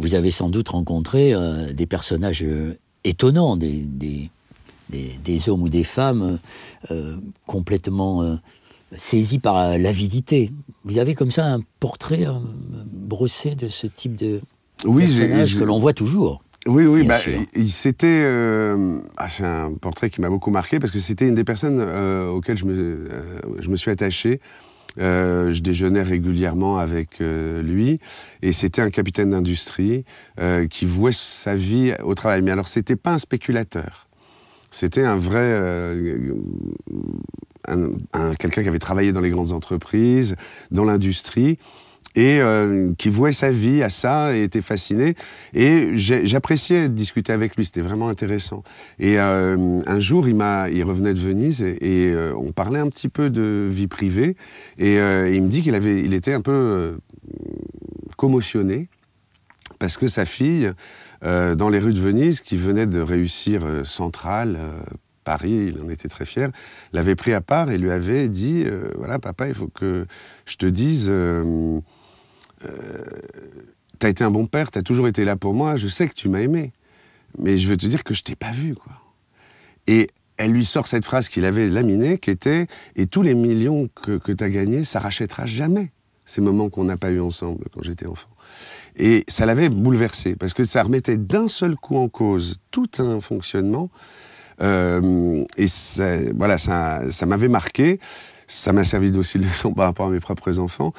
vous avez sans doute rencontré des personnages étonnants, des hommes ou des femmes complètement saisis par l'avidité. Vous avez comme ça un portrait brossé de ce type de personnage que l'on voit toujours. Oui, c'était c'est un portrait qui m'a beaucoup marqué parce que c'était une des personnes auxquelles je me suis attaché. Je déjeunais régulièrement avec lui et c'était un capitaine d'industrie qui vouait sa vie au travail. Mais alors, c'était pas un spéculateur. C'était un vrai... quelqu'un qui avait travaillé dans les grandes entreprises, dans l'industrie, et qui vouait sa vie à ça et était fasciné. Et j'appréciais discuter avec lui, c'était vraiment intéressant. Et un jour, il revenait de Venise et on parlait un petit peu de vie privée. Et il me dit il était un peu commotionné parce que sa fille, dans les rues de Venise, qui venait de réussir Centrale, Paris, il en était très fier, l'avait pris à part et lui avait dit voilà, papa, il faut que je te dise, t'as été un bon père, t'as toujours été là pour moi, je sais que tu m'as aimé, mais je veux te dire que je t'ai pas vu, quoi. Et elle lui sort cette phrase qu'il avait laminée, qui était « Et tous les millions que t'as gagnés, ça rachètera jamais ces moments qu'on n'a pas eus ensemble quand j'étais enfant. » Et ça l'avait bouleversé, parce que ça remettait d'un seul coup en cause tout un fonctionnement. Et ça m'avait marqué. Ça m'a servi aussi de leçon par rapport à mes propres enfants.